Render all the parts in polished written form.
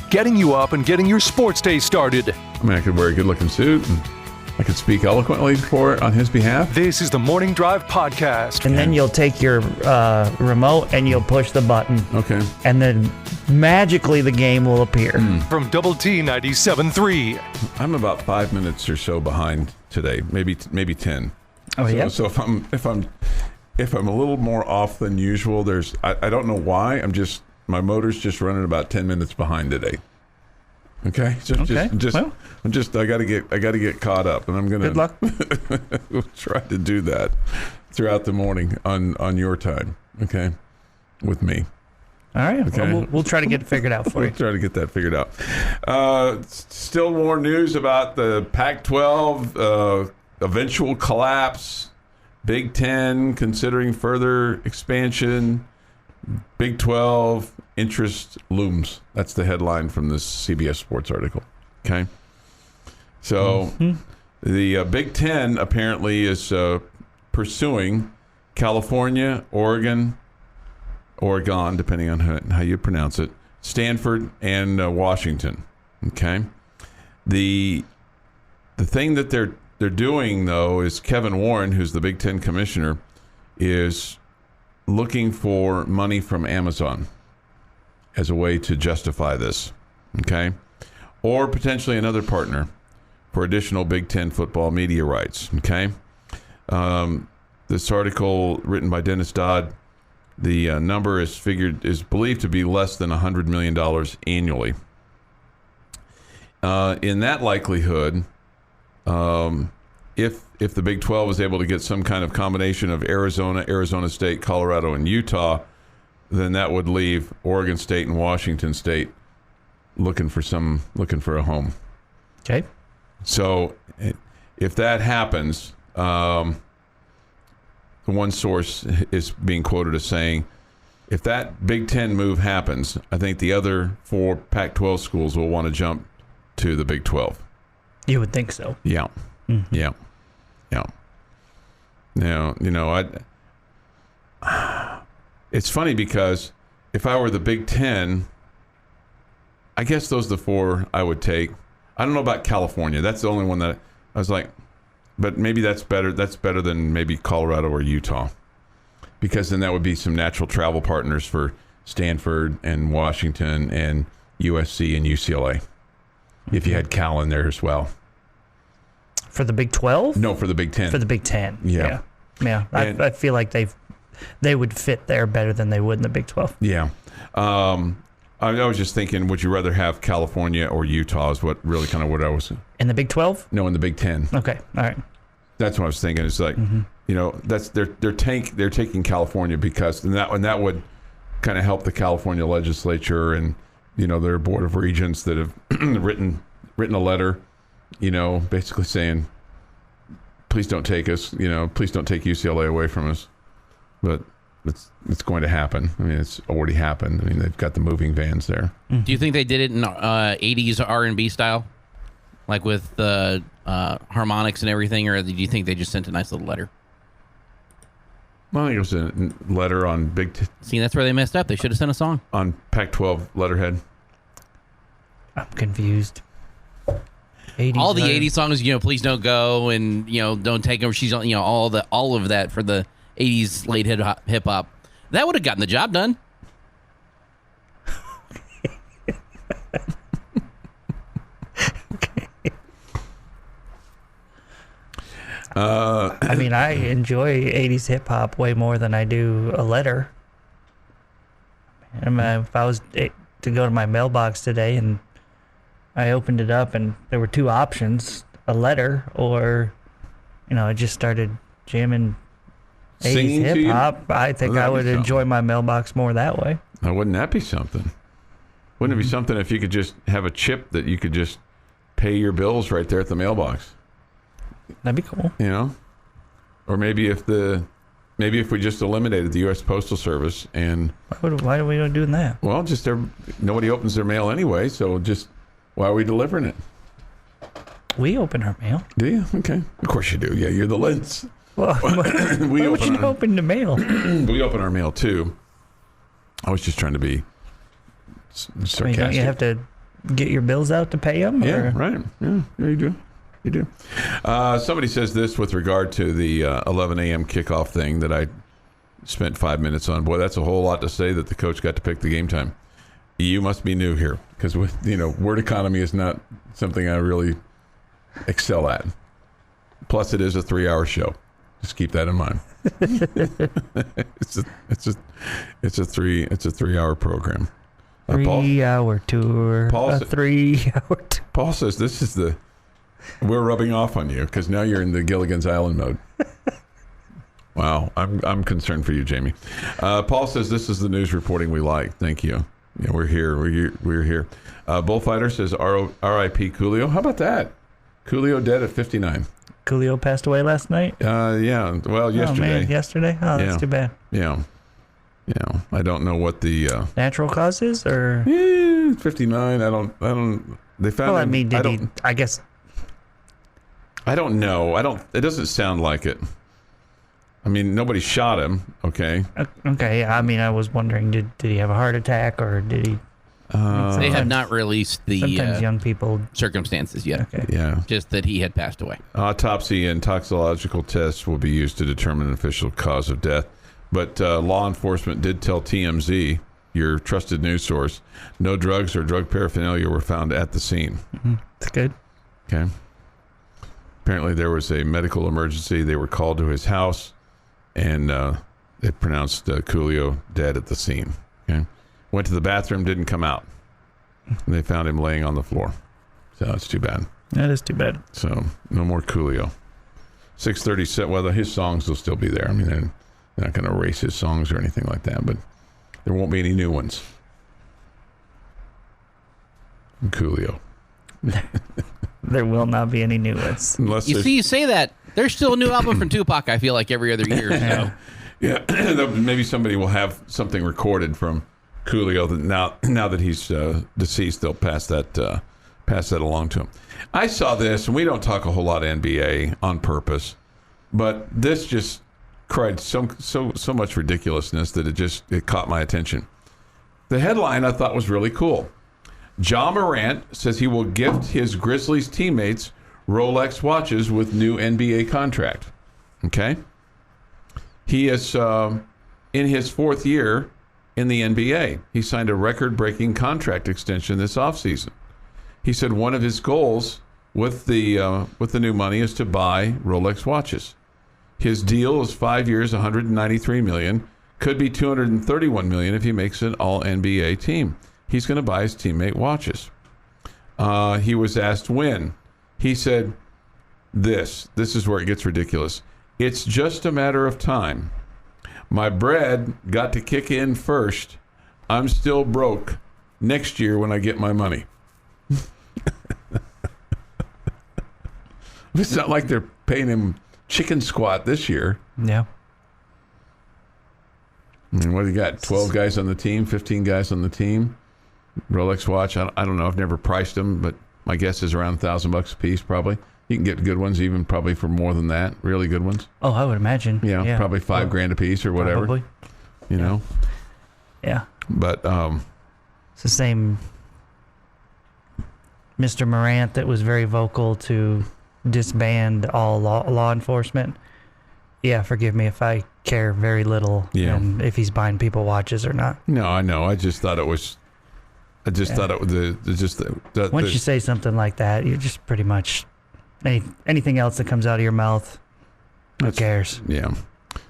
getting you up and getting your sports day started. I mean, I could wear a good-looking suit, and I could speak eloquently on his behalf. This is the Morning Drive Podcast. And then you'll take your remote and you'll push the button. Okay. And then magically the game will appear. From Double T 97.3. I'm about 5 minutes or so behind today, maybe 10. Oh, yeah? So if I'm a little more off than usual, I don't know why. My motor's just running about 10 minutes behind today. Okay. I got to get caught up, and I'm gonna. Good luck. Try to do that throughout the morning on your time. Okay, with me. All right. Okay. Well, we'll try to get it figured out for you. We'll try to get that figured out. Still more news about the Pac-12 eventual collapse. Big Ten considering further expansion. Big 12 interest looms. That's the headline from this CBS Sports article. Okay. So the Big Ten apparently is pursuing California, Oregon, depending on how you pronounce it, Stanford, and Washington. Okay. The thing that they're doing, though, is Kevin Warren, who's the Big Ten commissioner, is looking for money from Amazon as a way to justify this, okay? Or potentially another partner for additional Big Ten football media rights, okay? This article written by Dennis Dodd, the number is believed to be less than $100 million annually. In that likelihood, if the Big 12 is able to get some kind of combination of Arizona State, Colorado, and Utah, then that would leave Oregon State and Washington State looking for a home. Okay. So if that happens, one source is being quoted as saying, if that Big Ten move happens, I think the other 4 Pac-12 schools will want to jump to the Big 12. You would think so. Yeah. Mm-hmm. Yeah. Now, it's funny because if I were the Big Ten, I guess those are the 4 I would take. I don't know about California. That's the only one that I was like, but maybe that's better. That's better than maybe Colorado or Utah, because then that would be some natural travel partners for Stanford and Washington and USC and UCLA. If you had Cal in there as well. For the Big 12? No, for the Big Ten. For the Big 10. Yeah. I feel like they would fit there better than they would in the Big 12. Yeah. I was just thinking, would you rather have California or Utah is what I was. In the Big 12? No, in the Big 10. Okay. All right. That's what I was thinking. It's like, that's they're taking California because and that would kind of help the California legislature and their board of regents that have written a letter, basically saying, please don't take us, please don't take UCLA away from us. But it's going to happen. I mean, it's already happened. I mean, they've got the moving vans there. Do you think they did it in 80s R&B style? Like with the harmonics and everything? Or do you think they just sent a nice little letter? Well, I think it was a letter on See, that's where they messed up. They should have sent a song. On Pac-12 letterhead. I'm confused. 80s all the 80s songs, please don't go and, don't take them. She's, all of that for the 80s late hip hop. That would have gotten the job done. I mean, I enjoy 80s hip hop way more than I do a letter. I mean, if I was to go to my mailbox today and I opened it up and there were 2 options, a letter or, I just started jamming 80s hip hop, I think I would enjoy my mailbox more that way. Now, wouldn't that be something? Wouldn't it be something if you could just have a chip that you could just pay your bills right there at the mailbox? That'd be cool. Or maybe if we just eliminated the U.S. Postal Service and why are we not doing that? Well, just nobody opens their mail anyway, so just why are we delivering it? We open our mail. Do you? Okay, of course you do. Yeah, you're the Linz. Well, why would you open the mail? We open our mail too. I was just trying to be sarcastic. Don't you have to get your bills out to pay them? Yeah, right. Yeah, you do. You do. Somebody says this with regard to the 11 a.m. kickoff thing that I spent 5 minutes on. Boy, that's a whole lot to say that the coach got to pick the game time. You must be new here because word economy is not something I really excel at. Plus, it is a 3-hour show. Just keep that in mind. It's a 3-hour program. 3-hour tour. Paul, 3-hour tour. Paul says this is we're rubbing off on you because now you're in the Gilligan's Island mode. Wow, I'm concerned for you, Jamie. Paul says this is the news reporting we like. Thank you. Yeah, we're here. We're here. Bullfighter says R.I.P. Coolio. How about that? Coolio dead at 59. Coolio passed away last night? Yeah. Well, yesterday. Oh, man, yesterday? Oh, that's too bad. Yeah. Yeah. I don't know what the natural causes or 59. I don't. They found. Well, I mean, I guess. I don't know. It doesn't sound like it. I mean, nobody shot him. Okay. Okay. I mean, I was wondering, did he have a heart attack or did he? They have not released the sometimes young people circumstances yet. Okay. Yeah. Just that he had passed away. Autopsy and toxicological tests will be used to determine an official cause of death. But law enforcement did tell TMZ, your trusted news source, no drugs or drug paraphernalia were found at the scene. Mm-hmm. That's good. Okay. Apparently there was a medical emergency. They were called to his house, and they pronounced Coolio dead at the scene. Okay. Went to the bathroom, didn't come out. And they found him laying on the floor. So it's too bad. That is too bad. So no more Coolio. 6:37. Well, his songs will still be there. I mean, they're not going to erase his songs or anything like that, but there won't be any new ones. Coolio. There will not be any new ones. Unless you say that. There's still a new album from Tupac, I feel like, every other year. So. Yeah. Maybe somebody will have something recorded from Coolio that now that he's deceased, they'll pass that along to him. I saw this, and we don't talk a whole lot of NBA on purpose, but this just cried so much ridiculousness that it caught my attention. The headline I thought was really cool. Ja Morant says he will gift his Grizzlies teammates Rolex watches with new NBA contract. Okay? He is in his 4th year in the NBA. He signed a record-breaking contract extension this offseason. He said one of his goals with the new money is to buy Rolex watches. His deal is 5 years, $193 million. Could be $231 million if he makes an All-NBA team. He's going to buy his teammate watches. He was asked when. He said this is where it gets ridiculous. It's just a matter of time. My bread got to kick in first. I'm still broke next year when I get my money. It's not like they're paying him chicken squat this year. Yeah. I mean, what do you got? 12 guys on the team, 15 guys on the team. Rolex watch. I don't know. I've never priced them, but my guess is around $1,000 a piece, probably. You can get good ones even probably for more than that. Really good ones. Oh, I would imagine. Yeah. Probably $5,000 a piece or whatever. Probably. You know? Yeah. But it's the same Mr. Morant that was very vocal to disband all law enforcement. Yeah, forgive me if I care very little if he's buying people watches or not. No, I know. I just thought it was. Thought it was once you say something like that, you're just pretty much anything else that comes out of your mouth. Who cares? Yeah,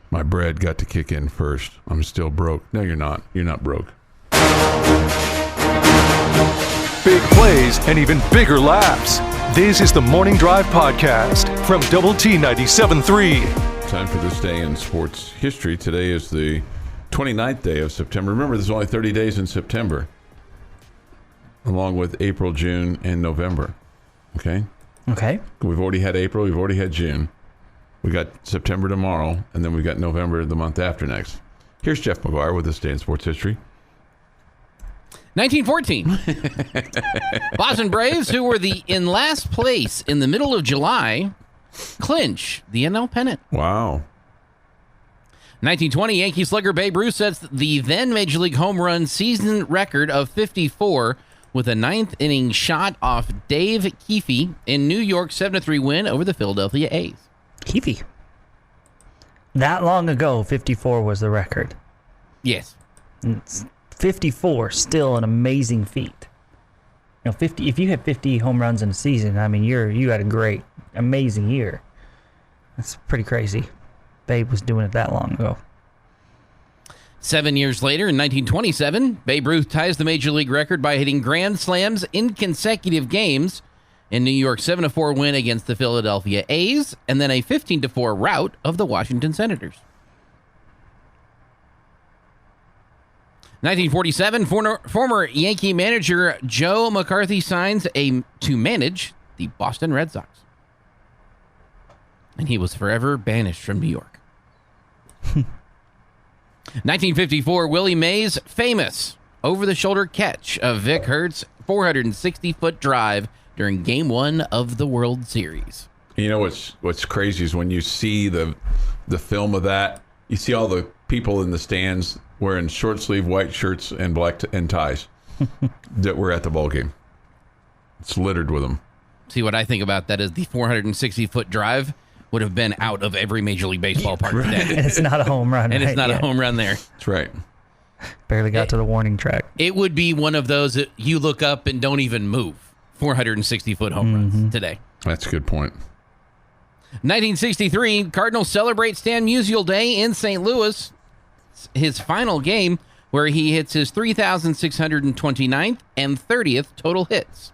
my bread got to kick in first. I'm still broke. No, you're not. You're not broke. Big plays and even bigger laughs. This is the Morning Drive Podcast from Double T 97.3. Time for this day in sports history. Today is the 29th day of September. Remember, there's only 30 days in September, along with April, June, and November. Okay? Okay. We've already had April. We've already had June. We got September tomorrow, and then we got November the month after next. Here's Jeff McGuire with this day in sports history. 1914. Boston Braves, who were in last place in the middle of July, clinch the NL pennant. Wow. 1920, Yankee slugger Babe Ruth sets the then Major League home run season record of 54 with a ninth-inning shot off Dave Keefe in New York's 7-3 win over the Philadelphia A's. Keefe. That long ago, 54 was the record. Yes. And 54, still an amazing feat. 50. If you hit 50 home runs in a season, I mean, you had a great, amazing year. That's pretty crazy. Babe was doing it that long ago. 7 years later, in 1927, Babe Ruth ties the Major League record by hitting grand slams in consecutive games in New York's 7-4 win against the Philadelphia A's, and then a 15-4 rout of the Washington Senators. 1947, former Yankee manager Joe McCarthy signs to manage the Boston Red Sox. And he was forever banished from New York. 1954, Willie Mays' famous over-the-shoulder catch of Vic Hertz's 460-foot drive during Game 1 of the World Series. You know what's crazy is when you see the film of that, you see all the people in the stands wearing short-sleeve white shirts and black and ties that were at the ball game. It's littered with them. See, what I think about that is the 460-foot drive would have been out of every Major League Baseball park today. And it's not a home run. And right? it's not Yeah. a home run there. That's right. Barely got to the warning track. It would be one of those that you look up and don't even move. 460-foot home runs today. That's a good point. 1963, Cardinals celebrate Stan Musial Day in St. Louis. His final game where he hits his 3,629th and 30th total hits.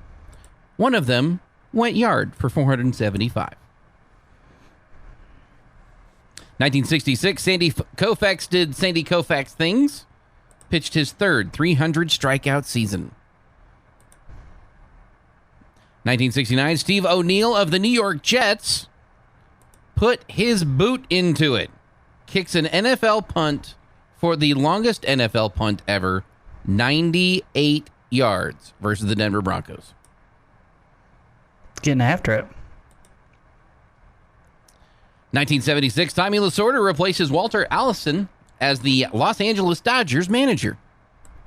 One of them went yard for 475. 1966, Sandy Koufax did Sandy Koufax things. Pitched his third 300 strikeout season. 1969, Steve O'Neill of the New York Jets put his boot into it. Kicks an NFL punt for the longest NFL punt ever, 98 yards versus the Denver Broncos. Getting after it. 1976, Tommy Lasorda replaces Walter Allison as the Los Angeles Dodgers manager.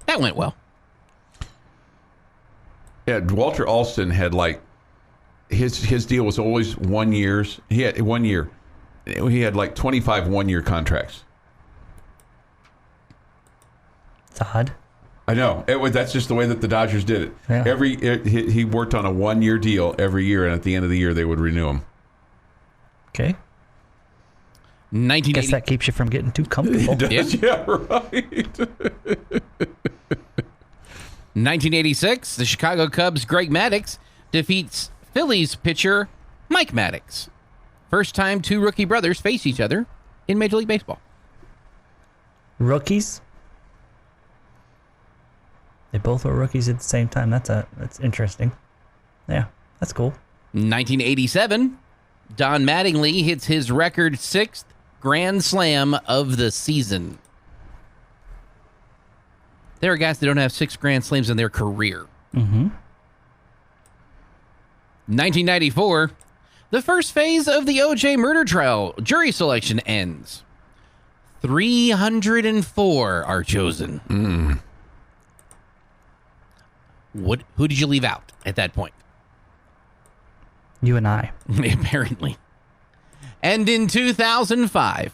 That went well. Yeah, Walter Alston had his deal was always 1 year. He had 1 year. He had 25 one-year contracts. It's odd. I know. That's just the way that the Dodgers did it. Yeah. He worked on a 1 year deal every year, and at the end of the year they would renew him. Okay. 1980. Guess that keeps you from getting too comfortable. It does, yeah, right. 1986, the Chicago Cubs' Greg Maddux defeats Phillies pitcher Mike Maddux. First time two rookie brothers face each other in Major League Baseball. Rookies? They both were rookies at the same time. That's interesting. Yeah, that's cool. 1987, Don Mattingly hits his record 6th Grand Slam of the season. There are guys that don't have 6 Grand Slams in their career. 1994, the first phase of the O.J. murder trial jury selection ends. 304 are chosen. Who did you leave out at that point? You and I. Apparently. And in 2005,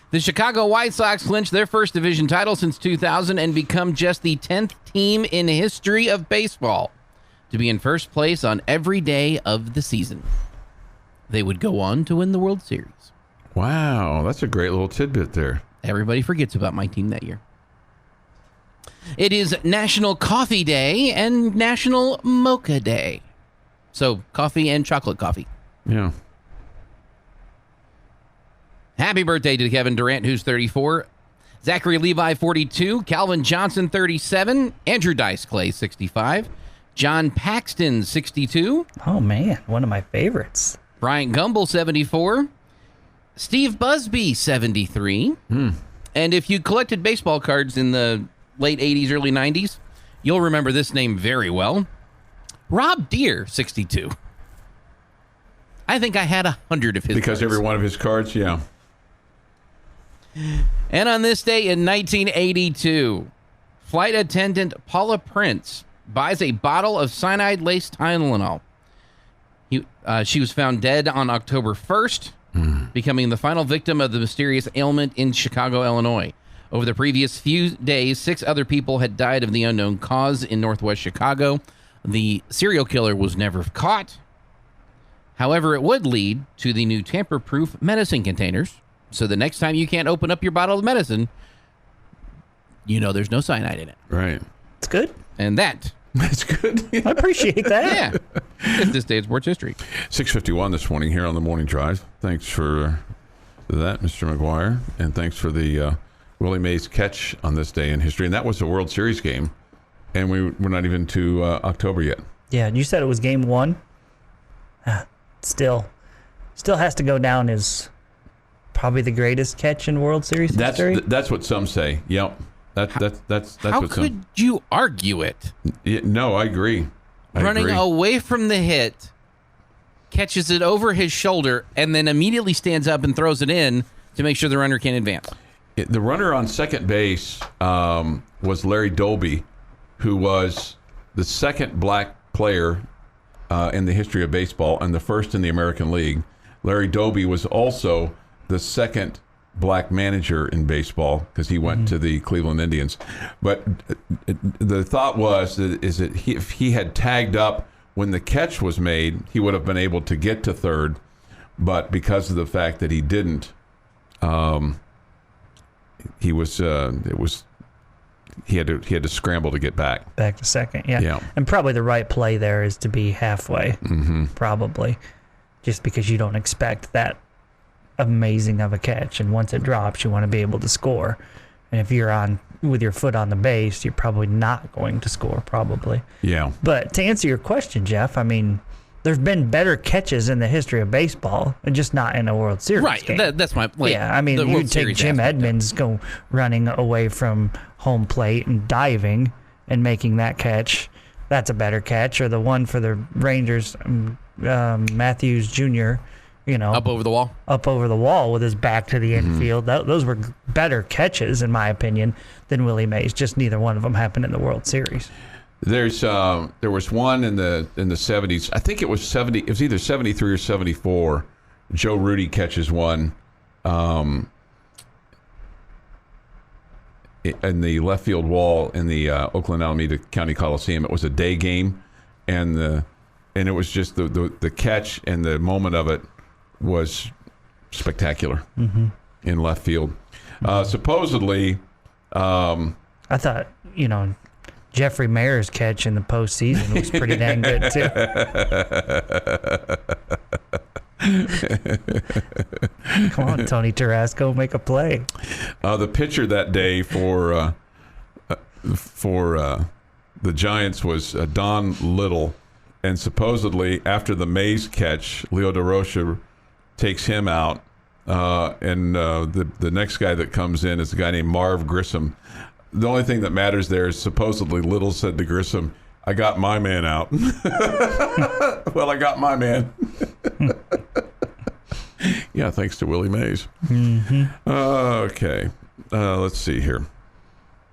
the Chicago White Sox clinched their first division title since 2000 and become just the 10th team in the history of baseball to be in first place on every day of the season. They would go on to win the World Series. Wow, that's a great little tidbit there. Everybody forgets about my team that year. It is National Coffee Day and National Mocha Day. So, coffee and chocolate coffee. Yeah. Happy birthday to Kevin Durant, who's 34. Zachary Levi, 42. Calvin Johnson, 37. Andrew Dice Clay, 65. John Paxton, 62. Oh, man. One of my favorites. Bryant Gumbel, 74. Steve Busby, 73. And if you collected baseball cards in the late 80s, early 90s, you'll remember this name very well. Rob Deere, 62. I think I had 100 of his Because cards. every one of his cards, yeah. And on this day in 1982, flight attendant Paula Prince buys a bottle of cyanide-laced Tylenol. She was found dead on October 1st, becoming the final victim of the mysterious ailment in Chicago, Illinois. Over the previous few days, 6 other people had died of the unknown cause in northwest Chicago. The serial killer was never caught. However, it would lead to the new tamper-proof medicine containers. So the next time you can't open up your bottle of medicine, you know there's no cyanide in it. Right. It's good. And that's good. I appreciate that. Yeah. It's this day in sports history. 6:51 this morning here on the Morning Drive. Thanks for that, Mr. McGuire. And thanks for the Willie Mays catch on this day in history. And that was a World Series game. And we're not even to October yet. Yeah, you said it was game 1. Still has to go down as probably the greatest catch in World Series history. That's what some say. Yep. That's How what could you argue it? No, I agree. Running away from the hit, catches it over his shoulder, and then immediately stands up and throws it in to make sure the runner can't advance. The runner on second base was Larry Doby, who was the second black player in the history of baseball and the first in the American League. Larry Doby was also the second black manager in baseball because he went to the Cleveland Indians. But the thought was that if he had tagged up when the catch was made, he would have been able to get to third. But because of the fact that he didn't, he had to scramble to get back to second. Yeah. And probably the right play there is to be halfway. Probably, just because you don't expect that amazing of a catch, and once it drops, you want to be able to score. And if you're on with your foot on the base, you're probably not going to score. Probably. Yeah. But to answer your question, Jeff, I mean, there's been better catches in the history of baseball, and just not in a World Series game. That's my point. Yeah, I mean, you take Jim Edmonds go running away from home plate and diving and making that catch. That's a better catch. Or the one for the Rangers, Matthews Jr., up over the wall with his back to the infield. Those were better catches, in my opinion, than Willie Mays. Just neither one of them happened in the World Series. There was one in the 70s. I think it was 70. It was either 73 or 74. Joe Rudy catches one in the left field wall in the Oakland Alameda County Coliseum. It was a day game, and it was just the catch and the moment of it was spectacular in left field. Supposedly, I thought Jeffrey Mayer's catch in the postseason was pretty dang good too. Come on, Tony Tarasco, make a play. The pitcher that day for the Giants was Don Little, and supposedly after the Mays catch, Leo DeRocha takes him out, and the next guy that comes in is a guy named Marv Grissom. The only thing that matters there is supposedly Little said to Grissom, "I got my man out." Well, I got my man. Yeah, thanks to Willie Mays. Okay, let's see here.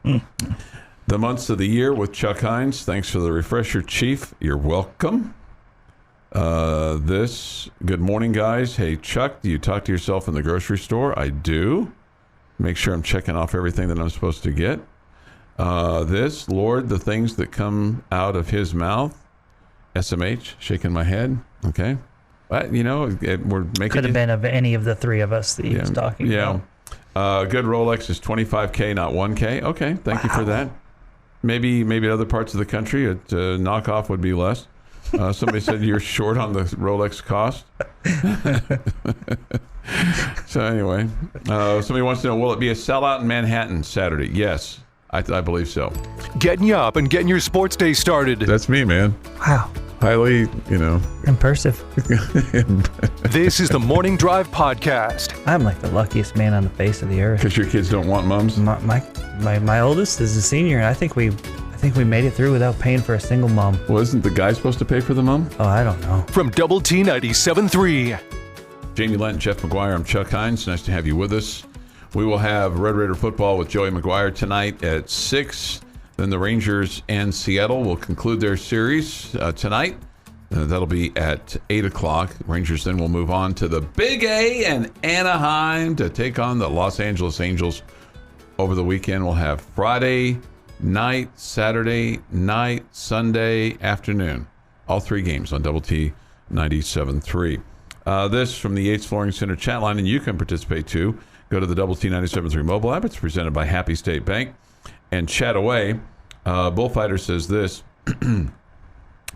The months of the year with Chuck Hines. Thanks for the refresher, Chief. You're welcome. Good morning, guys. Hey, Chuck, do you talk to yourself in the grocery store? I do. Make sure I'm checking off everything that I'm supposed to get. Lord, the things that come out of his mouth. SMH, shaking my head. Okay. But, we're making Could have been of any of the three of us that he was talking about. Good Rolex is $25K, not $1K. Okay, thank you for that. Maybe in other parts of the country, knockoff would be less. Somebody said you're short on the Rolex cost. So anyway, somebody wants to know, will it be a sellout in Manhattan Saturday? Yes, I believe so. Getting you up and getting your sports day started. That's me, man. Wow. Highly, impressive. This is the Morning Drive Podcast. I'm like the luckiest man on the face of the earth. Because your kids don't want mums? My oldest is a senior, and I think we made it through without paying for a single mom. Well, isn't the guy supposed to pay for the mom? Oh, I don't know. From Double T 97.3. Jamie Lent, Jeff McGuire, I'm Chuck Hines. Nice to have you with us. We will have Red Raider football with Joey McGuire tonight at 6. Then the Rangers and Seattle will conclude their series tonight. That'll be at 8 o'clock. Rangers then will move on to the Big A and Anaheim to take on the Los Angeles Angels. Over the weekend, we'll have Friday night, Saturday night, Sunday afternoon. All 3 games on Double T 97.3. This from the Yates Flooring Center chat line, and you can participate too. Go to the Double T 97.3 mobile app. It's presented by Happy State Bank. And chat away. Bullfighter says this.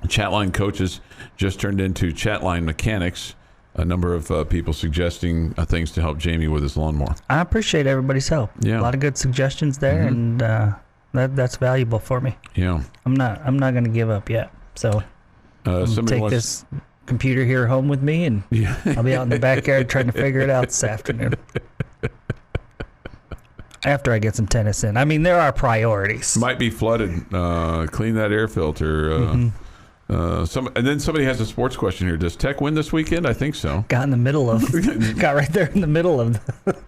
Chatline coaches just turned into chatline mechanics. A number of people suggesting things to help Jamie with his lawnmower. I appreciate everybody's help. Yeah. A lot of good suggestions there, and that's valuable for me. Yeah. I'm not going to give up yet. So take this computer here home with me, and I'll be out in the backyard trying to figure it out this afternoon. After I get some tennis in. I mean, there are priorities. Might be flooded. Clean that air filter. And then somebody has a sports question here. Does Tech win this weekend? I think so. Got right there in the middle of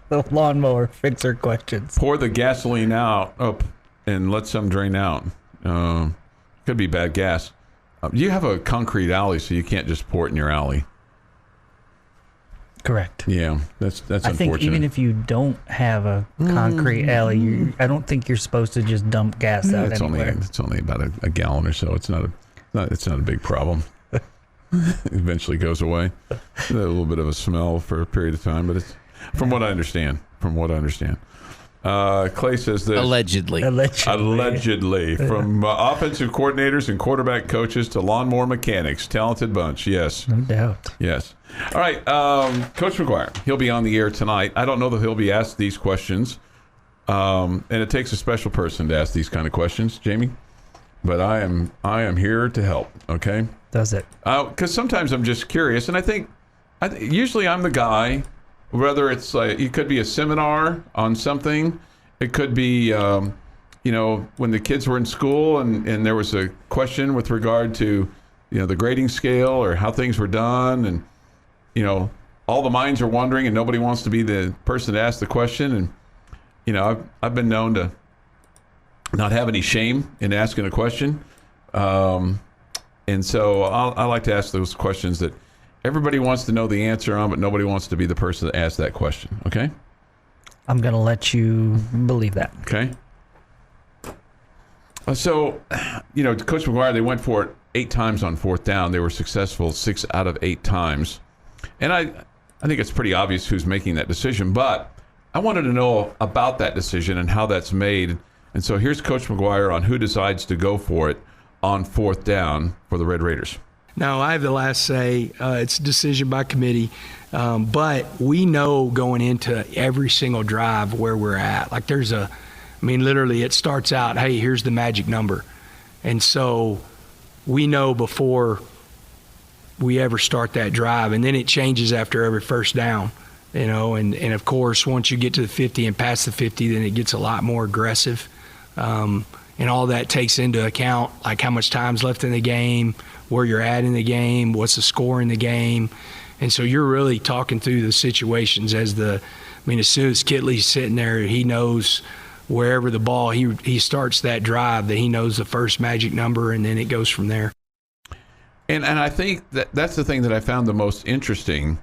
the lawnmower fixer questions. Pour the gasoline out up and let some drain out. Could be bad gas. You have a concrete alley, so you can't just pour it in your alley. Correct. Yeah, that's unfortunate. I think even if you don't have a concrete alley, I don't think you're supposed to just dump gas out anywhere. It's only about a gallon or so. It's not a big problem. Eventually goes away. A little bit of a smell for a period of time, but it's from what I understand. Clay says this. Allegedly. From offensive coordinators and quarterback coaches to lawnmower mechanics. Talented bunch, yes. No doubt. Yes. All right, Coach McGuire, he'll be on the air tonight. I don't know that he'll be asked these questions, and it takes a special person to ask these kind of questions, Jamie. But I am here to help, okay? Does it? Because sometimes I'm just curious, and I think usually I'm the guy. Whether it's like it could be a seminar on something, it could be when the kids were in school and there was a question with regard to the grading scale or how things were done, and all the minds are wondering and nobody wants to be the person to ask the question, and I've been known to not have any shame in asking a question, and so I like to ask those questions that everybody wants to know the answer on, but nobody wants to be the person to ask that question. Okay? I'm going to let you believe that. Okay. So, Coach McGuire, they went for it 8 times on 4th down. They were successful 6 out of 8 times. And I think it's pretty obvious who's making that decision, but I wanted to know about that decision and how that's made. And so here's Coach McGuire on who decides to go for it on 4th down for the Red Raiders. No, I have the last say. It's a decision by committee. But we know going into every single drive where we're at. Like literally it starts out, hey, here's the magic number. And so we know before we ever start that drive. And then it changes after every first down, and of course, once you get to the 50 and past the 50, then it gets a lot more aggressive. And all that takes into account, like how much time's left in the game, where you're at in the game, what's the score in the game. And so you're really talking through the situations as soon as Kitley's sitting there, he knows wherever the ball, he starts that drive, that he knows the first magic number, and then it goes from there. And I think that's the thing that I found the most interesting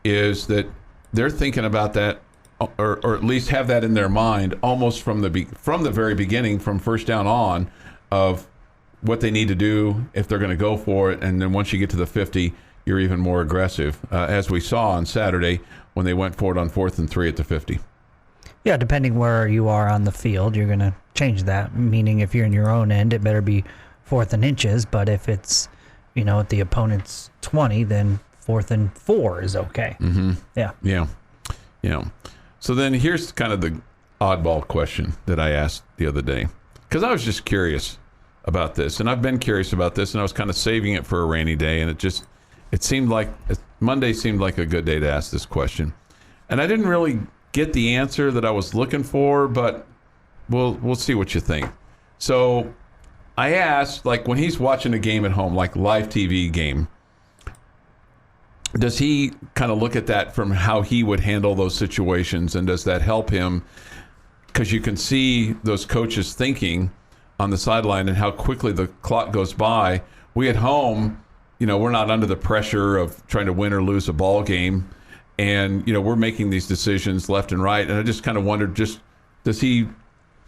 is that they're thinking about that, or at least have that in their mind almost from the very beginning, from first down on, of what they need to do if they're going to go for it. And then once you get to the 50, you're even more aggressive, as we saw on Saturday when they went for it on 4th and 3 at the 50. Yeah, depending where you are on the field, you're going to change that. Meaning if you're in your own end, it better be 4th and inches. But if it's, at the opponent's 20, then 4th and 4 is okay. Mm-hmm. Yeah. So then here's kind of the oddball question that I asked the other day, because I was just curious about this, and I've been curious about this, and I was kind of saving it for a rainy day, and it seemed like Monday seemed like a good day to ask this question, and I didn't really get the answer that I was looking for, but we'll see what you think. So I asked, like, when he's watching a game at home, like live TV game, does he kind of look at that from how he would handle those situations, and does that help him? Because you can see those coaches thinking on the sideline and how quickly the clock goes by. We at home, we're not under the pressure of trying to win or lose a ball game. And, we're making these decisions left and right. And I just kind of wondered, does he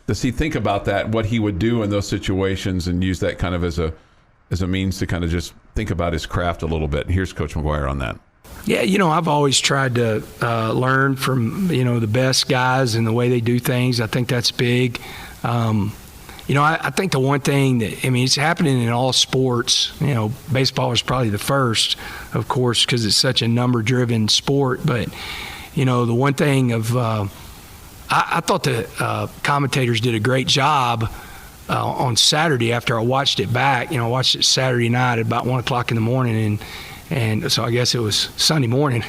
think about that, what he would do in those situations, and use that kind of as a means to kind of just think about his craft a little bit? And here's Coach McGuire on that. Yeah, I've always tried to learn from, the best guys and the way they do things. I think that's big. I think the one thing that, it's happening in all sports. Baseball is probably the first, of course, because it's such a number-driven sport. But, the one thing of I thought the commentators did a great job on Saturday after I watched it back. I watched it Saturday night at about 1 o'clock in the morning, and so I guess it was Sunday morning.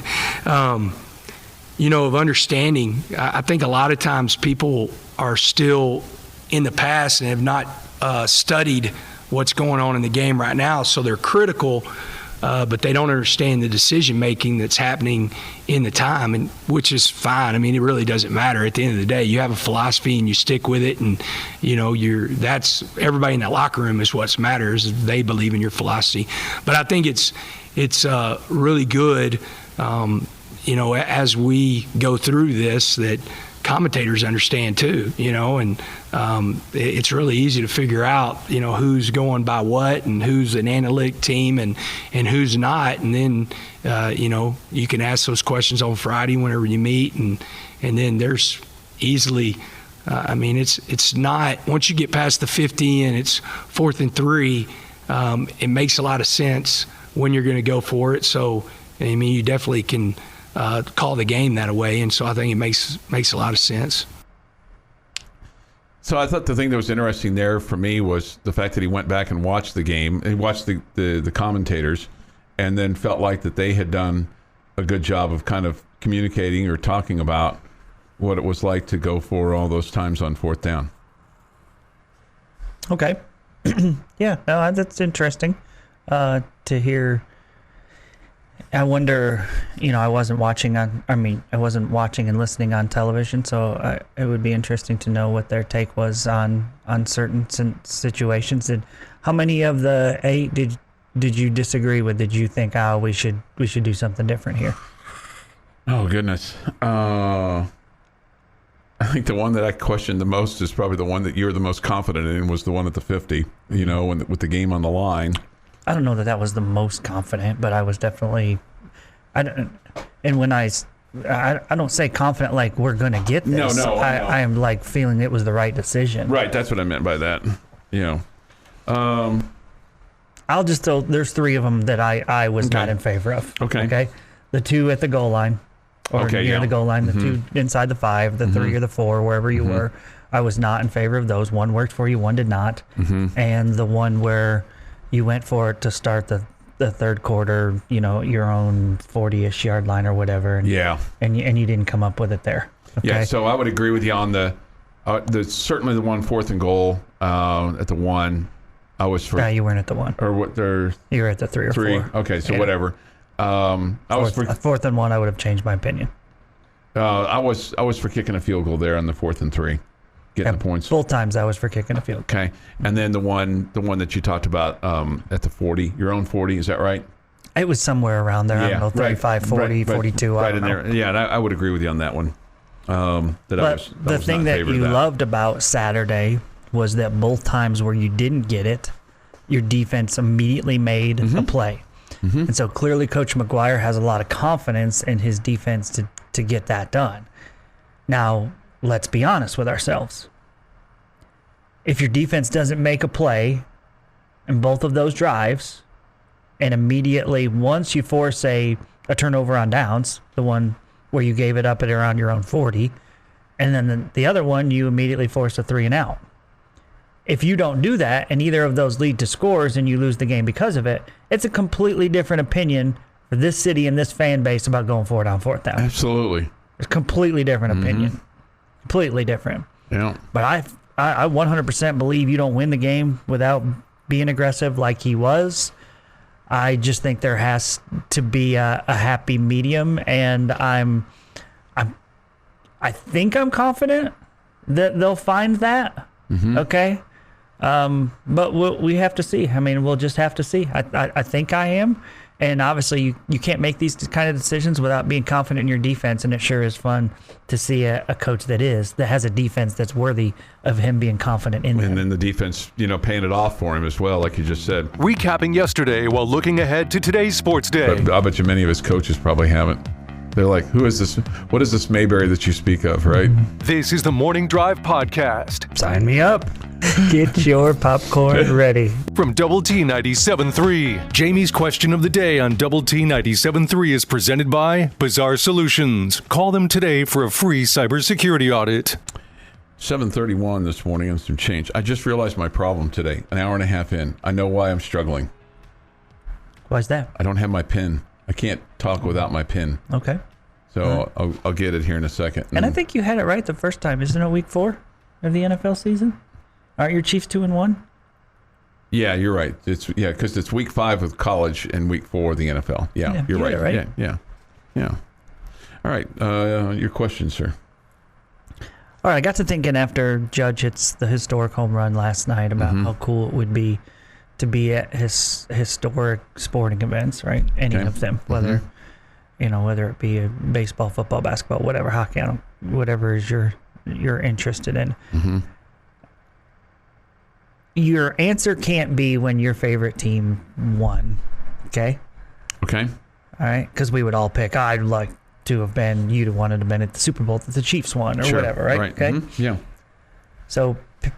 Of understanding. I think a lot of times people are still in the past and have not studied what's going on in the game right now, so they're critical, but they don't understand the decision making that's happening in the time, and which is fine. It really doesn't matter at the end of the day. You have a philosophy and you stick with it, and that's everybody in that locker room is what matters. They believe in your philosophy. But I think it's really good, as we go through this, that commentators understand too, and it's really easy to figure out, who's going by what and who's an analytic team and who's not. And then, you can ask those questions on Friday whenever you meet. And then there's easily, it's not, once you get past the 50 and it's 4th and 3, it makes a lot of sense when you're going to go for it. So, you definitely can call the game that way, and so I think it makes a lot of sense. So I thought the thing that was interesting there for me was the fact that he went back and watched the game and watched the commentators, and then felt like that they had done a good job of kind of communicating or talking about what it was like to go for all those times on 4th down. Okay. Yeah, no, that's interesting to hear. I wonder, I wasn't watching and listening on television, so it would be interesting to know what their take was on certain situations. How many of the 8 did you disagree with? Did you think, we should do something different here? Oh goodness. I think the one that I questioned the most is probably the one that you're the most confident in, was the one at the 50, with the game on the line. I don't know that was the most confident, but I was definitely, I don't say confident like we're going to get this. No. I am like feeling it was the right decision. Right, that's what I meant by that. I'll just throw, there's 3 of them that I was not in favor of. Okay. The 2 at the goal line, or near the goal line, the 2 inside the 5, the 3 or the 4, wherever you were. I was not in favor of those. One worked for you, one did not. And the one where you went for it to start the third quarter, your own 40-ish yard line or whatever. And, and you didn't come up with it there. Okay? Yeah, so I would agree with you on the certainly the one 4th and goal at the 1. I was for. No, you weren't at the 1. Or what? You were at the 3 or 4. Okay, so whatever. I was for 4th and 1. I would have changed my opinion. I was for kicking a field goal there on the 4th and 3. Getting the points. Both times I was for kicking a field goal. Okay. And then the one that you talked about at the 40, your own 40, is that right? It was somewhere around there. I don't know, 35, 40, 42. Right in there. Yeah, and I would agree with you on that one. The thing that you loved about Saturday was that both times where you didn't get it, your defense immediately made a play. And so clearly Coach McGuire has a lot of confidence in his defense to get that done. Now, let's be honest with ourselves. If your defense doesn't make a play in both of those drives, and immediately once you force a turnover on downs, the one where you gave it up at around your own 40, and then the other one you immediately force a 3 and out. If you don't do that and either of those lead to scores and you lose the game because of it, it's a completely different opinion for this city and this fan base about going for it on 4th down. Absolutely. It's a completely different opinion. Completely different. Yeah. But I 100% believe you don't win the game without being aggressive like he was. I just think there has to be a happy medium, and I think I'm confident that they'll find that. Okay. But we have to see. I mean, we'll just have to see. I think I am. And obviously, you can't make these kind of decisions without being confident in your defense. And it sure is fun to see a coach that has a defense that's worthy of him being confident in them. And then the defense, paying it off for him as well, like you just said. Recapping yesterday while looking ahead to today's sports day. But I bet you many of his coaches probably haven't. They're like, who is this? What is this Mayberry that you speak of, right? This is the Morning Drive Podcast. Sign me up. Get your popcorn ready. From Double T 97.3, Jamie's question of the day on Double T 97.3 is presented by Bizarre Solutions. Call them today for a free cybersecurity audit. 7:31 this morning and some change. I just realized my problem today, an hour and a half in. I know why I'm struggling. Why's that? I don't have my PIN. I can't talk without my PIN. Okay. So I'll get it here in a second. And I think you had it right the first time. Isn't it week 4 of the NFL season? Aren't your Chiefs 2-1? Yeah, you're right. Because it's week 5 of college and week 4 of the NFL. Yeah, you're right. Right. Yeah. All right. Your question, sir. All right. I got to thinking after Judge hits the historic home run last night about how cool it would be to be at his historic sporting events, right? Any of them, whether whether it be a baseball, football, basketball, whatever, hockey, whatever is you're interested in. Mm-hmm. Your answer can't be when your favorite team won. Okay. Okay. All right, because we would all pick. I'd like to have been. You'd have wanted to have been at the Super Bowl that the Chiefs won, or whatever, right? Okay. Mm-hmm. Yeah. So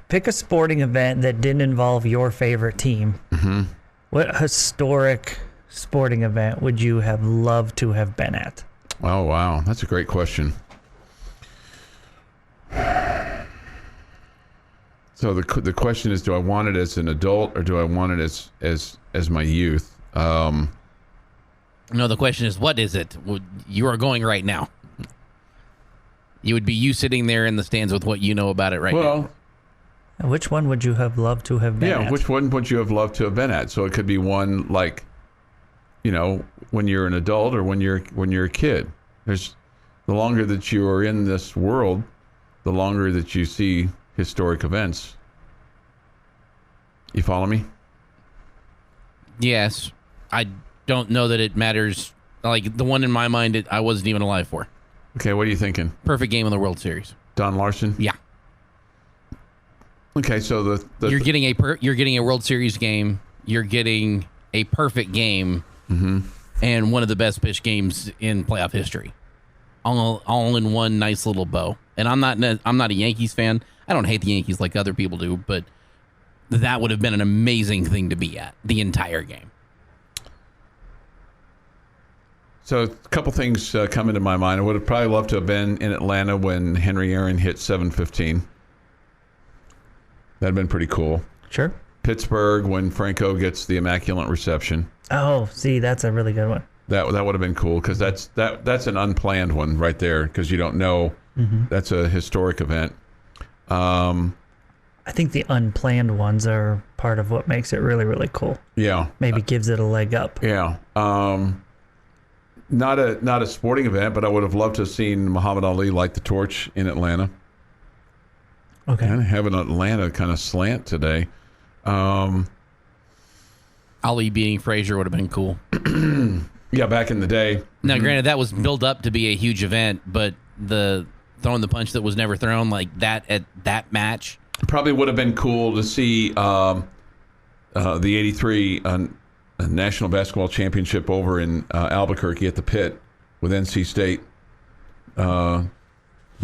pick a sporting event that didn't involve your favorite team. Mm-hmm. What historic sporting event would you have loved to have been at? Oh, wow. That's a great question. So the question is, do I want it as an adult or do I want it as my youth? No, the question is, what is it? You are going right now. You would be you sitting there in the stands with what you know about it right now. Which one would you have loved to have been at? Yeah, which one would you have loved to have been at? So it could be one like, when you're an adult or when you're a kid. There's the longer that you are in this world, the longer that you see historic events. You follow me? Yes. I don't know that it matters. Like the one in my mind, I wasn't even alive for. Okay, what are you thinking? Perfect game in the World Series. Don Larson? Yeah. Okay, so you're getting a World Series game. You're getting a perfect game, and one of the best pitch games in playoff history, all in one nice little bow. And I'm not a Yankees fan. I don't hate the Yankees like other people do, but that would have been an amazing thing to be at the entire game. So a couple things come into my mind. I would have probably loved to have been in Atlanta when Henry Aaron hit 715. That'd been pretty cool. Sure. Pittsburgh when Franco gets the immaculate reception. Oh, see, that's a really good one. That would have been cool because that's an unplanned one right there because you don't know. That's a historic event. I think the unplanned ones are part of what makes it really, really cool. Yeah. Maybe gives it a leg up. Yeah. Not a sporting event, but I would have loved to have seen Muhammad Ali light the torch in Atlanta. Okay. Kind of have an Atlanta kind of slant today. Ali beating Frazier would have been cool. Yeah, back in the day. Now, granted, that was built up to be a huge event, but the throwing the punch that was never thrown like that at that match. Probably would have been cool to see the 83 National Basketball Championship over in Albuquerque at the Pit with NC State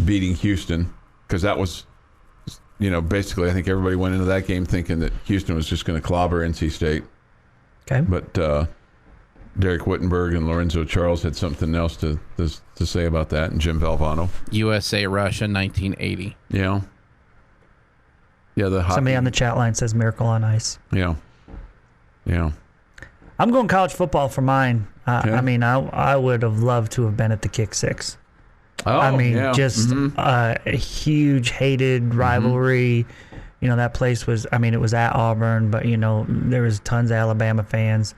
beating Houston because that was, basically I think everybody went into that game thinking that Houston was just going to clobber NC State. Okay. But Derek Whittenberg and Lorenzo Charles had something else to say about that, and Jim Valvano. USA Russia 1980. Yeah. Yeah, Somebody on the chat line says Miracle on Ice. Yeah. Yeah. I'm going college football for mine. Okay. I mean, I would have loved to have been at the Kick Six. Oh, I mean, yeah. just a huge hated rivalry. That place was, it was at Auburn, but, there was tons of Alabama fans.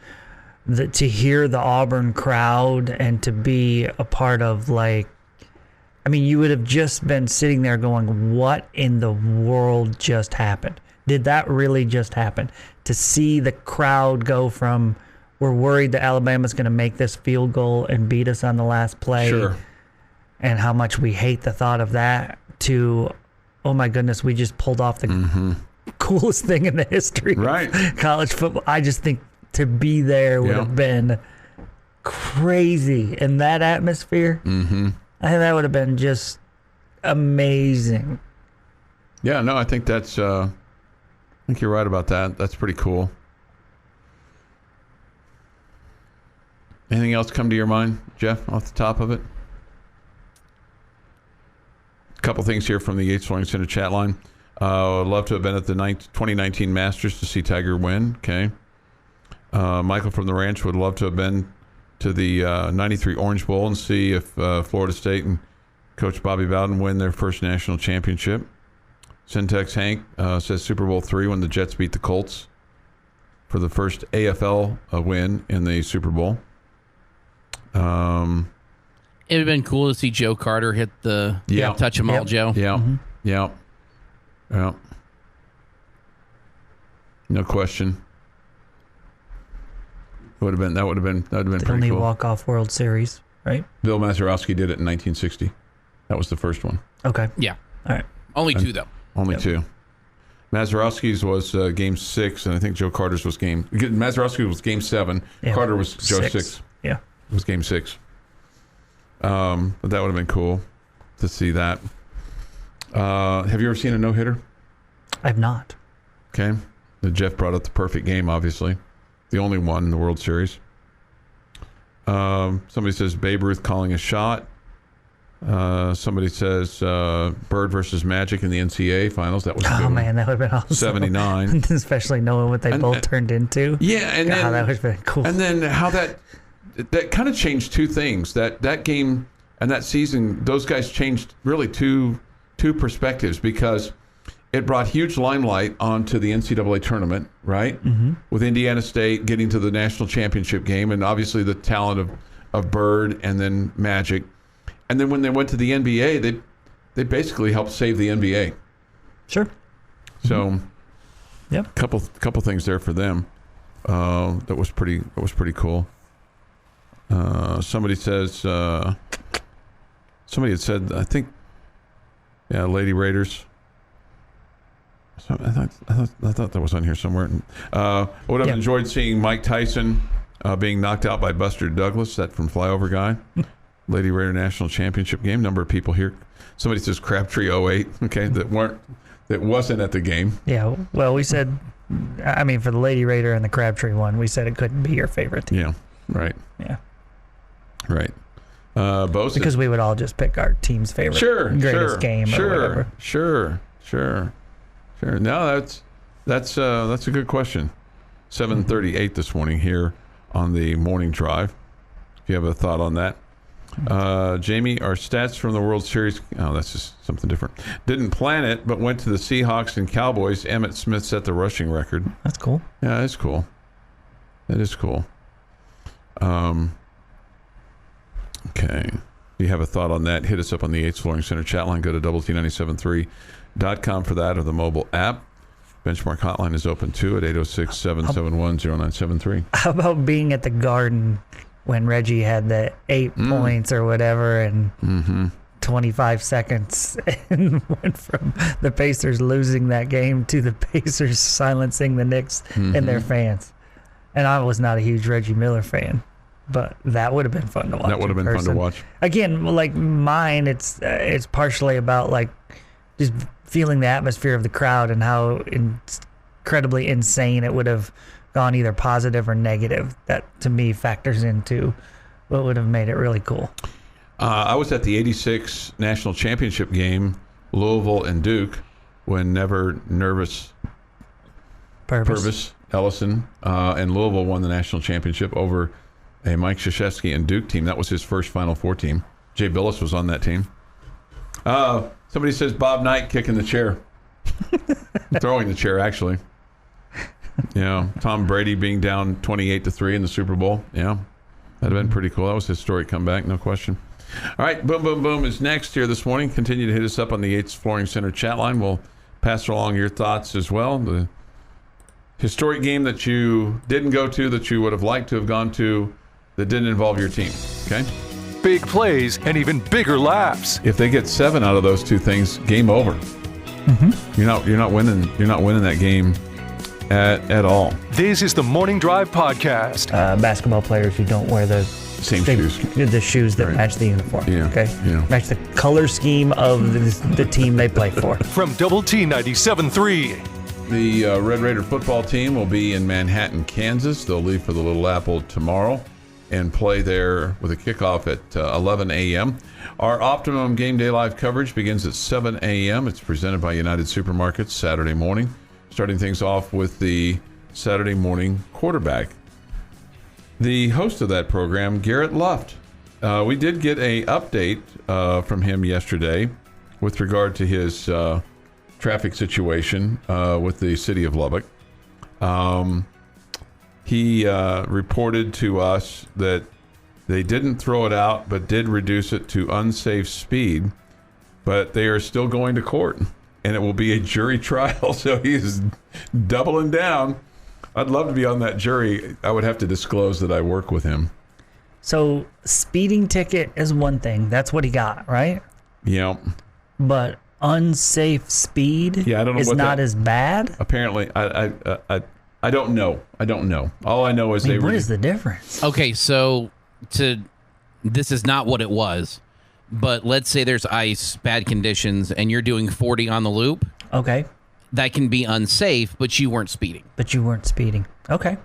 To hear the Auburn crowd and to be a part of, you would have just been sitting there going, what in the world just happened? did that really just happen? To see the crowd go from, we're worried that Alabama's going to make this field goal and beat us on the last play, Sure. and how much we hate the thought of that, to, oh my goodness, we just pulled off the coolest thing in the history Right. of college football. I just think to be there would have been crazy in that atmosphere. Mm-hmm. I think that would have been just amazing. Yeah, no, I think that's. I think you're right about that. That's pretty cool. Anything else come to your mind, Jeff, off the top of it? A couple things here from the Yates Flooring Center chat line. I'd love to have been at the 2019 Masters to see Tiger win. Okay. Michael from the Ranch would love to have been to the 93 Orange Bowl and see if Florida State and Coach Bobby Bowden win their first national championship. Syntex Hank says Super Bowl III when the Jets beat the Colts for the first AFL win in the Super Bowl. It would have been cool to see Joe Carter hit the touch 'em all, Joe. Yeah, yeah. No question. That would have been The pretty only cool. walk-off World Series, right? Bill Mazeroski did it in 1960. That was the first one. Okay. Yeah. All right. Only two, though. Only two. Mazeroski's was Game 6, and I think Joe Carter's was Mazeroski was Game 7. Yeah. Carter was Joe 6. Yeah. It was Game 6. But that would have been cool to see that. Have you ever seen a no-hitter? I've not. Okay. Jeff brought up the perfect game, obviously. The only one in the World Series. Somebody says Babe Ruth calling a shot. Somebody says Bird versus Magic in the NCAA finals. That was a good Oh, one. man, that would have been awesome. 79. Especially knowing what they both turned into. Yeah, and God, then, that would have been cool. and then how that kind of changed two things. That game and that season, those guys changed really two perspectives, because it brought huge limelight onto the NCAA tournament, right? Mm-hmm. With Indiana State getting to the national championship game, and obviously the talent of Bird and then Magic. And then when they went to the NBA, they basically helped save the NBA. Sure. So, Yep. couple things there for them. That was pretty cool. Somebody says somebody had said, I think, yeah, Lady Raiders. So I thought that was on here somewhere. Would have enjoyed seeing Mike Tyson being knocked out by Buster Douglas. That from Flyover Guy. Lady Raider National Championship game. Number of people here. Somebody says Crabtree 08. Okay, that wasn't at the game. Yeah. Well, we said, I mean, for the Lady Raider and the Crabtree one, we said it couldn't be your favorite team. Yeah. Right. Yeah. Right. Bo says, Because we would all just pick our team's favorite greatest game or whatever. Sure. No, that's a good question. 7:38 this morning here on the morning drive. If you have a thought on that. Jamie, our stats from the World Series. Oh, that's just something different. Didn't plan it, but went to the Seahawks and Cowboys. Emmitt Smith set the rushing record. That's cool. Yeah, that's cool. That is cool. Okay. If you have a thought on that, hit us up on the Yates Flooring Center chat line. Go to WT973.com for that, or the mobile app. Benchmark hotline is open too at 806-771-0973. How about being at the Garden when Reggie had the 8 points or whatever and 25 seconds and went from the Pacers losing that game to the Pacers silencing the Knicks and their fans? And I was not a huge Reggie Miller fan, but that would have been fun to watch. That would have been fun to watch. Again, like mine, it's partially about like just feeling the atmosphere of the crowd and how incredibly insane it would have gone, either positive or negative. That to me factors into what would have made it really cool. I was at the 86 national championship game, Louisville and Duke, when Never Nervous Purvis Ellison and Louisville won the national championship over a Mike Krzyzewski and Duke team. That was his first Final Four team. Jay Billis was on that team. Somebody says Bob Knight kicking the chair. Throwing the chair, actually. Yeah, Tom Brady being down 28-3 in the Super Bowl. Yeah, that'd have been pretty cool. That was a historic comeback, no question. All right, Boom Boom Boom is next here this morning. Continue to hit us up on the Yates Flooring Center chat line. We'll pass along your thoughts as well. The historic game that you didn't go to, that you would have liked to have gone to, that didn't involve your team. Okay. Big plays and even bigger laughs. If they get 7 out of those 2 things, game over. You're not winning. You're not winning that game at all. This is the Morning Drive Podcast. Basketball players who don't wear the Same shoes. The shoes that Right. match the uniform. Yeah. Okay. Yeah. Match the color scheme of the team they play for. From Double T 97.3. The Red Raider football team will be in Manhattan, Kansas. They'll leave for the Little Apple tomorrow and play there with a kickoff at 11 a.m. Our Optimum Game Day Live coverage begins at 7 a.m. It's presented by United Supermarkets Saturday morning, starting things off with the Saturday morning quarterback. The host of that program, Garrett Luft. We did get an update from him yesterday with regard to his traffic situation with the city of Lubbock. He reported to us that they didn't throw it out, but did reduce it to unsafe speed. But they are still going to court, and it will be a jury trial. So he's doubling down. I'd love to be on that jury. I would have to disclose that I work with him. So speeding ticket is one thing. That's what he got, right? Yeah. But unsafe speed Yeah, I don't know is what not that- as bad. Apparently, I don't know. I don't know. All I know is they What is the difference? Okay, so this is not what it was, but let's say there's ice, bad conditions, and you're doing 40 on the loop. Okay. That can be unsafe, but you weren't speeding. But you weren't speeding. Okay.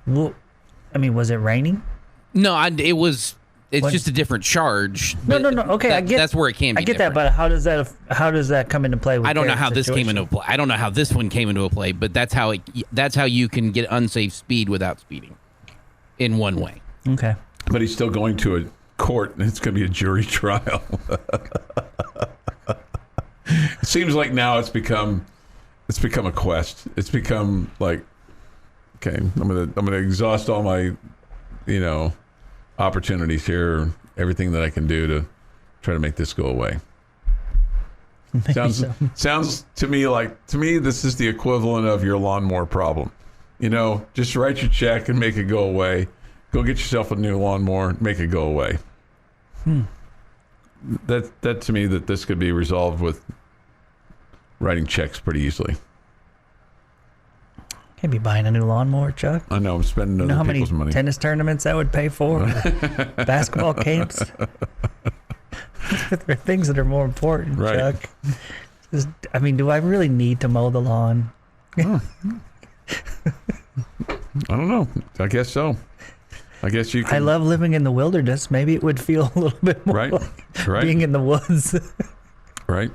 Well, I mean, was it raining? No, it was. It's What? just a different charge. No. but Okay, I get that's where it can be. I get that, different. but how does that come into play? With I don't know Garrett's how this came situation? into play. I don't know how this one came into a play, but that's how you can get unsafe speed without speeding, in one way. Okay. But he's still going to a court, and it's going to be a jury trial. It seems like now it's become a quest. It's become like, okay, I'm gonna exhaust all my, opportunities here, everything that I can do to try to make this go away. Sounds to me this is the equivalent of your lawnmower problem. Just write your check and make it go away. Go get yourself a new lawnmower, make it go away. That to me, that this could be resolved with writing checks pretty easily. Can't be buying a new lawnmower, Chuck. I know I'm spending You know other how many people's money. tennis tournaments that would pay for? Basketball camps? There are things that are more important, Right. Chuck. Do I really need to mow the lawn? I don't know. I guess so. I guess you can. I love living in the wilderness. Maybe it would feel a little bit more Right. like Right. being in the woods. Right.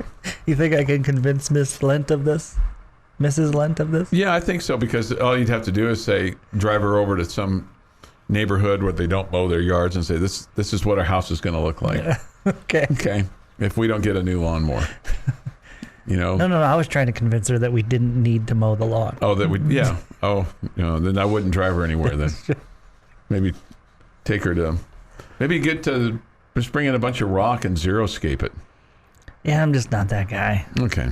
You think I can convince Mrs. Lent of this? Yeah, I think so, because all you'd have to do is say, drive her over to some neighborhood where they don't mow their yards and say, this is what our house is going to look like. Okay. Okay. If we don't get a new lawnmower. No. I was trying to convince her that we didn't need to mow the lawn. Oh, that would, yeah. Oh, then I wouldn't drive her anywhere then. Maybe take her to, just bring in a bunch of rock and zero-scape it. Yeah, I'm just not that guy. Okay.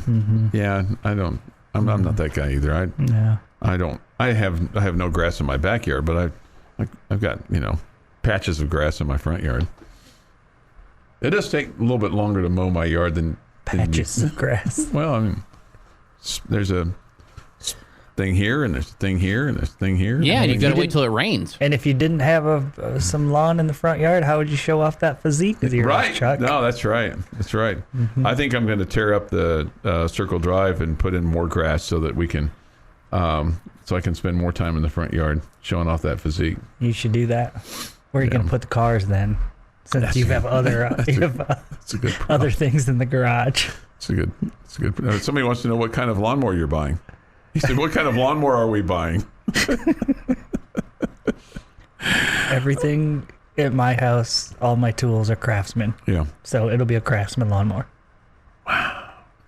Yeah, I'm not that guy either. No. I have no grass in my backyard, but I've got, patches of grass in my front yard. It does take a little bit longer to mow my yard than Patches of grass. Well, I mean, there's a thing here, and there's a thing here, and there's a thing here. Yeah, and you've got to you wait till it rains. And if you didn't have some lawn in the front yard, how would you show off that physique with your Right. Chuck? No, that's right. That's right. I think I'm going to tear up the Circle Drive and put in more grass so that we can, so I can spend more time in the front yard showing off that physique. You should do that. Where are you going to put the cars then? Since you have other It's a good problem. other things in the garage. It's a good. Somebody wants to know what kind of lawnmower you're buying. He said, "What kind of lawnmower are we buying?" Everything at my house, all my tools are Craftsman. Yeah. So it'll be a Craftsman lawnmower.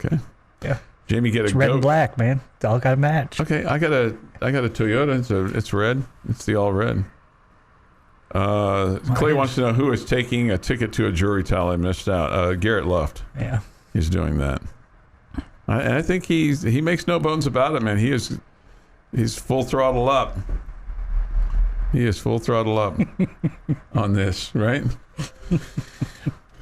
Okay. Yeah. Jamie, get It's a red goat. and black, man. It's all got to match. Okay, I got a Toyota. It's red. It's the all red. Clay wants to know who is taking a ticket to a jury trial. I missed out. Garrett Luft. Yeah. He's doing that. I think he makes no bones about it, man. He's full throttle up. He is full throttle up on this, right?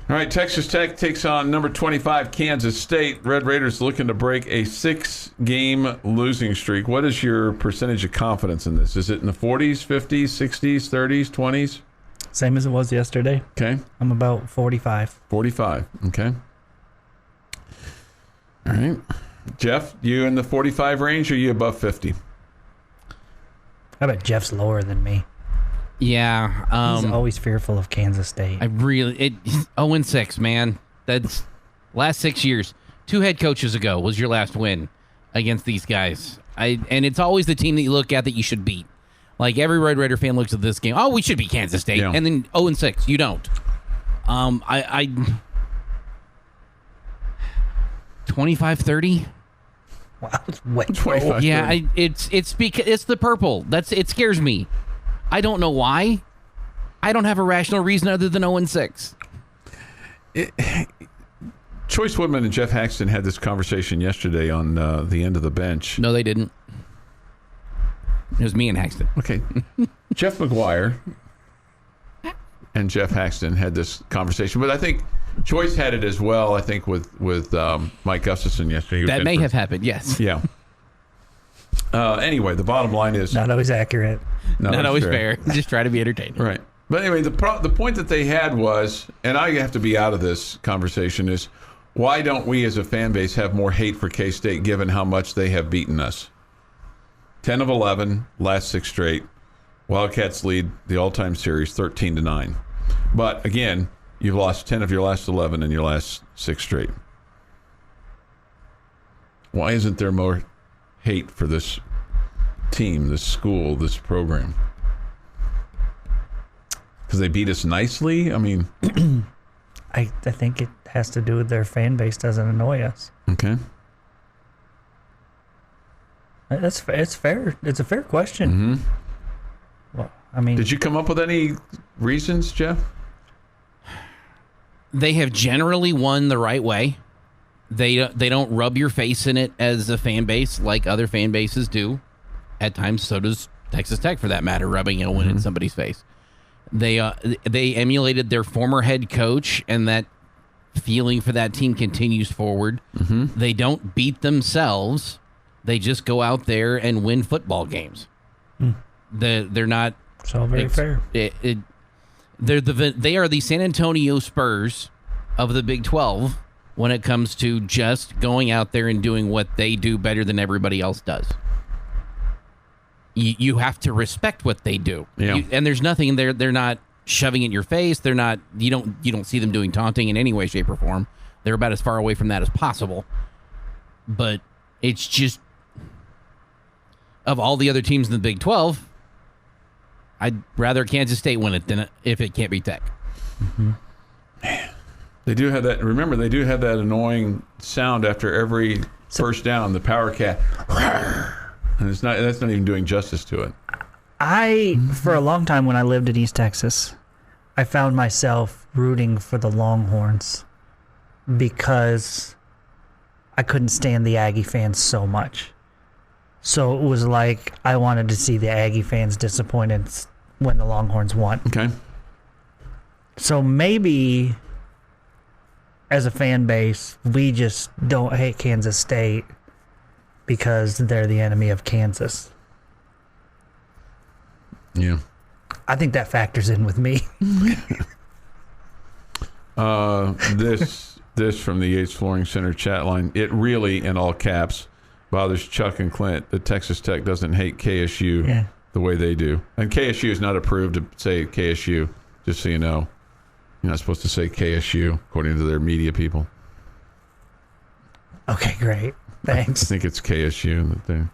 All right, Texas Tech takes on number 25, Kansas State. Red Raiders looking to break a 6-game losing streak. What is your percentage of confidence in this? Is it in the 40s, 50s, 60s, 30s, 20s? Same as it was yesterday. Okay. I'm about 45. 45, okay. All right. Jeff, you in the 45 range or you above 50? I bet Jeff's lower than me. Yeah. He's always fearful of Kansas State. 0-6, man. That's last 6 years. 2 head coaches ago was your last win against these guys. And it's always the team that you look at that you should beat. Like every Red Raider fan looks at this game. Oh, we should beat Kansas State. Yeah. And then 0-6, you don't. 25-30. Wow, it's way 25. Yeah, it's because it's the purple. It scares me. I don't know why. I don't have a rational reason other than 0-6. Choice Woodman and Jeff Haxton had this conversation yesterday on the end of the bench. No, they didn't. It was me and Haxton. Okay. Jeff McGuire and Jeff Haxton had this conversation, but I think Choice had it as well, I think, with Mike Gustafson yesterday. That may have happened, yes. Yeah. Anyway, the bottom line is... Not always accurate. Not always fair. Just try to be entertaining. Right. But anyway, the point that they had was, and I have to be out of this conversation, is why don't we as a fan base have more hate for K-State given how much they have beaten us? 10 of 11, last 6 straight. Wildcats lead the all-time series 13-9. But again, you've lost 10 of your last 11 in your last 6 straight. Why isn't there more hate for this team, this school, this program? Because they beat us nicely? I mean... I think it has to do with their fan base doesn't annoy us. Okay. It's fair. It's a fair question. Mm-hmm. Well, I mean... Did you come up with any reasons, Jeff? They have generally won the right way. They don't rub your face in it as a fan base like other fan bases do. At times, so does Texas Tech, for that matter, rubbing a win in somebody's face. They emulated their former head coach, and that feeling for that team continues forward. Mm-hmm. They don't beat themselves. They just go out there and win football games. They're not... It's all very fair. They are the San Antonio Spurs of the Big 12 when it comes to just going out there and doing what they do better than everybody else does. You have to respect what they do. Yeah. And there's nothing in there. They're not shoving it in your face. They're not. You don't see them doing taunting in any way, shape, or form. They're about as far away from that as possible. But it's just, of all the other teams in the Big 12, I'd rather Kansas State win it than if it can't be Tech. Mm-hmm. Man, they do have that. Remember, they do have that annoying sound after every first down. The power cat. And that's not even doing justice to it. For a long time when I lived in East Texas, I found myself rooting for the Longhorns because I couldn't stand the Aggie fans so much. So it was like I wanted to see the Aggie fans disappointed when the Longhorns won. Okay. So maybe as a fan base, we just don't hate Kansas State because they're the enemy of Kansas. Yeah. I think that factors in with me. This from the Yates Flooring Center chat line. It really, in all caps, bothers Chuck and Clint that Texas Tech doesn't hate KSU the way they do. And KSU is not approved to say KSU, just so you know. You're not supposed to say KSU, according to their media people. Okay, great. Thanks. I think it's KSU that they're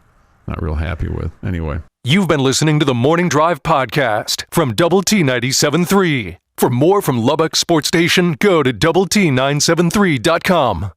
not real happy with. Anyway. You've been listening to the Morning Drive podcast from Double T 97.3. For more from Lubbock Sports Station, go to doublet973.com.